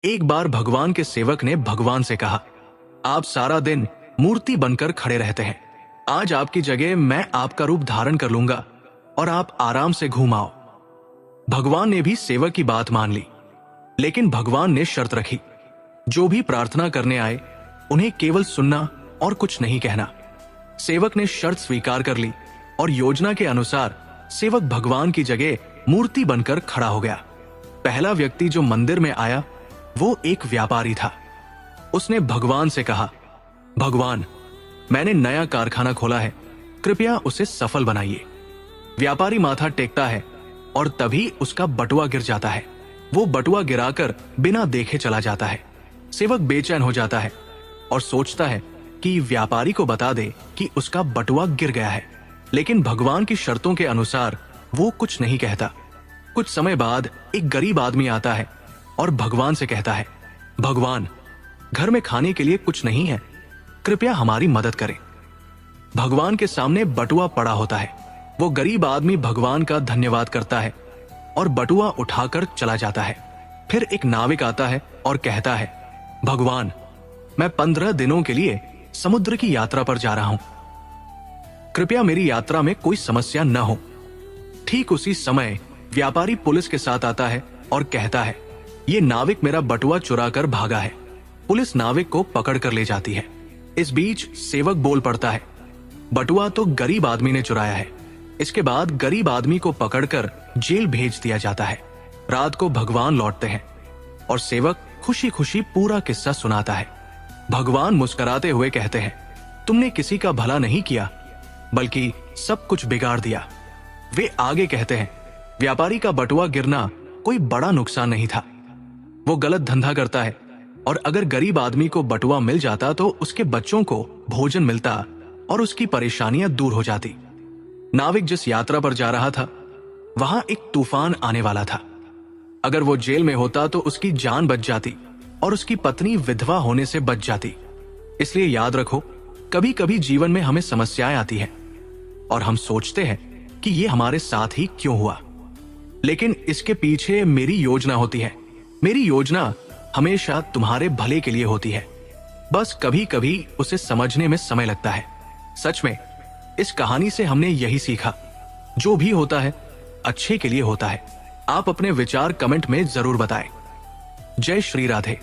एक बार भगवान के सेवक ने भगवान से कहा, आप सारा दिन मूर्ति बनकर खड़े रहते हैं। आज आपकी जगह मैं आपका रूप धारण कर लूंगा और आप आराम से घूम आओ। भगवान ने भी सेवक की बात मान ली, लेकिन भगवान ने शर्त रखी, जो भी प्रार्थना करने आए उन्हें केवल सुनना और कुछ नहीं कहना। सेवक ने शर्त स्वीकार कर ली और योजना के अनुसार सेवक भगवान की जगह मूर्ति बनकर खड़ा हो गया। पहला व्यक्ति जो मंदिर में आया वो एक व्यापारी था। उसने भगवान से कहा, भगवान, मैंने नया कारखाना खोला है, कृपया उसे सफल बनाइए। व्यापारी माथा टेकता है और तभी उसका बटुआ गिर जाता है। वो बटुआ गिराकर बिना देखे चला जाता है। सेवक बेचैन हो जाता है और सोचता है कि व्यापारी को बता दे कि उसका बटुआ गिर गया है, लेकिन भगवान की शर्तों के अनुसार वो कुछ नहीं कहता। कुछ समय बाद एक गरीब आदमी आता है और भगवान से कहता है, भगवान, घर में खाने के लिए कुछ नहीं है, कृपया हमारी मदद करें। भगवान के सामने बटुआ पड़ा होता है। वो गरीब आदमी भगवान का धन्यवाद करता है और बटुआ उठाकर चला जाता है। फिर एक नाविक आता है और कहता है, भगवान, मैं 15 दिनों के लिए समुद्र की यात्रा पर जा रहा हूं, कृपया मेरी यात्रा में कोई समस्या न हो। ठीक उसी समय व्यापारी पुलिस के साथ आता है और कहता है, ये नाविक मेरा बटुआ चुरा कर भागा है। पुलिस नाविक को पकड़ कर ले जाती है। इस बीच सेवक बोल पड़ता है, बटुआ तो गरीब आदमी ने चुराया है। इसके बाद गरीब आदमी को पकड़कर जेल भेज दिया जाता है। रात को भगवान लौटते हैं और सेवक खुशी खुशी पूरा किस्सा सुनाता है। भगवान मुस्कुराते हुए कहते हैं, तुमने किसी का भला नहीं किया, बल्कि सब कुछ बिगाड़ दिया। वे आगे कहते हैं, व्यापारी का बटुआ गिरना कोई बड़ा नुकसान नहीं था। वो गलत धंधा करता है और अगर गरीब आदमी को बटुआ मिल जाता तो उसके बच्चों को भोजन मिलता और उसकी परेशानियां दूर हो जाती। नाविक जिस यात्रा पर जा रहा था वहां एक तूफान आने वाला था। अगर वो जेल में होता तो उसकी जान बच जाती और उसकी पत्नी विधवा होने से बच जाती। इसलिए याद रखो, कभी कभी जीवन में हमें समस्याएं आती हैं और हम सोचते हैं कि ये हमारे साथ ही क्यों हुआ, लेकिन इसके पीछे मेरी योजना होती है। मेरी योजना हमेशा तुम्हारे भले के लिए होती है, बस कभी कभी उसे समझने में समय लगता है। सच में इस कहानी से हमने यही सीखा, जो भी होता है अच्छे के लिए होता है। आप अपने विचार कमेंट में जरूर बताएं। जय श्री राधे।